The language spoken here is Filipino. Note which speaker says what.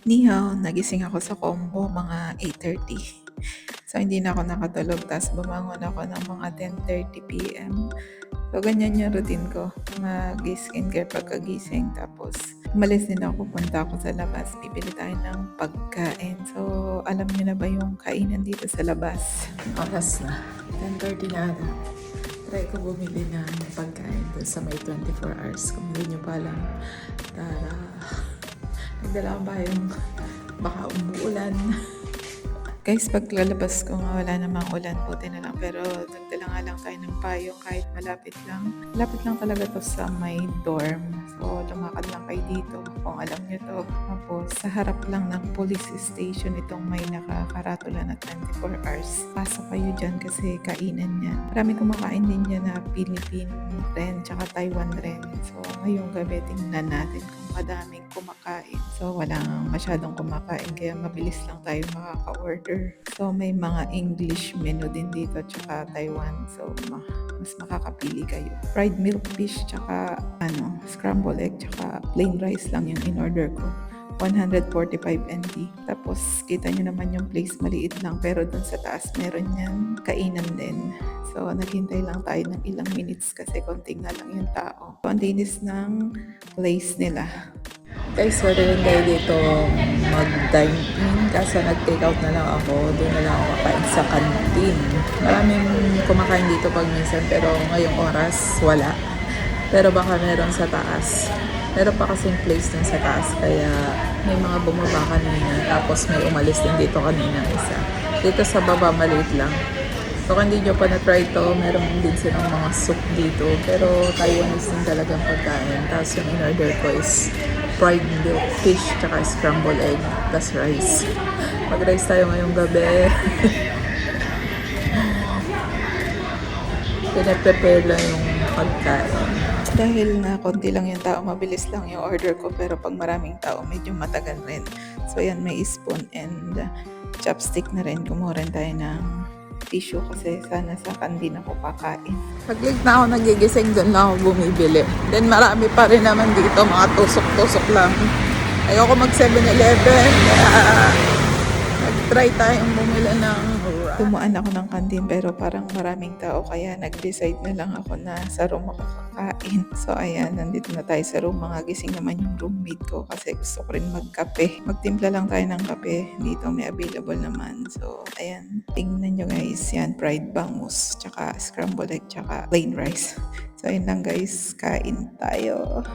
Speaker 1: Ni hao, nagising ako sa combo mga 8:30. So, hindi na ako nakatulog. Tapos, bumangon ako ng mga 10:30 p.m. So, ganyan yung routine ko. Mag-skincare pagkagising. Tapos, umalis din ako. Punta ako sa labas. Bibili tayo ng pagkain. So, alam niyo na ba yung kainan dito sa labas? Oras na. 10:30 na ata. Try ko bumili ng pagkain doon sa may 24 hours. Kung hindi nyo pa alam. Tara. Nagdala ko ba yung baka umuulan. Guys, paglalabas ko nga wala namang ulan, buti na lang. Pero nagdala nga lang tayo ng payong kahit malapit lang. Malapit lang talaga to sa may dorm. So, lumakad lang kayo dito kung alam nyo to. Tapos, sa harap lang ng police station itong may nakakaratula na 24 hours. Pasok kayo dyan kasi kainan yan. Marami kumakain din dyan na Philippine rin, tsaka Taiwan rin. So, ngayong gabi tingnan natin kung madaming kumakain. So, walang masyadong kumakain kaya mabilis lang tayo makaka-order. So, may mga English menu din dito tsaka Taiwan. So, mas makakapili kayo. Fried milk fish tsaka scrambled egg tsaka plain rice lang yung in-order ko. 145 NT. Tapos, kita nyo naman yung place maliit lang pero dun sa taas meron yan kainan din. So, naghintay lang tayo ng ilang minutes kasi konti nga lang yung tao. So, ang linis ng place nila. Guys, pwede rin tayo dito mag-dine in kasi nag-take out na lang ako. Doon na lang ako makain sa canteen. Maraming kumakain dito pag minsan pero ngayong oras wala. Pero baka meron sa taas. Meron pa kasing place dun sa taas kaya may mga bumaba kanina tapos may umalis din dito kanina isa. Dito sa baba maliit lang. So, kung hindi nyo pa na-try to, meron din silang mga soup dito. Pero Taiwanese din talagang pagkain. Tapos yung in-order ko is fried milk fish, tsaka scrambled egg, plus rice. Mag-rice tayo ngayong gabi. Pinaprepare lang yung pagkain. Dahil na konti lang yung tao, mabilis lang yung order ko. Pero pag maraming tao, medyo matagal rin. So, yan, may spoon and chopstick na rin. Kumuha rin tayo ng tissue kasi sana sa kantin ako kakain. Pag-late na ako nagigising, doon na ako bumibili. Then marami pa rin naman dito, mga tusok-tusok lang. Ayoko mag 7-Eleven, kaya nag-try tayong bumili ng Tumuan ako ng kantin pero parang maraming tao kaya nag-decide na lang ako na sa room ako kakain. So ayan, nandito na tayo sa room. Mga gising naman yung roommate ko kasi gusto ko rin magkape. Magtimpla lang tayo ng kape. Dito may available naman. So ayan, tingnan nyo guys. Yan, fried bangus, tsaka scrambled egg, tsaka plain rice. So ayun lang guys, kain tayo.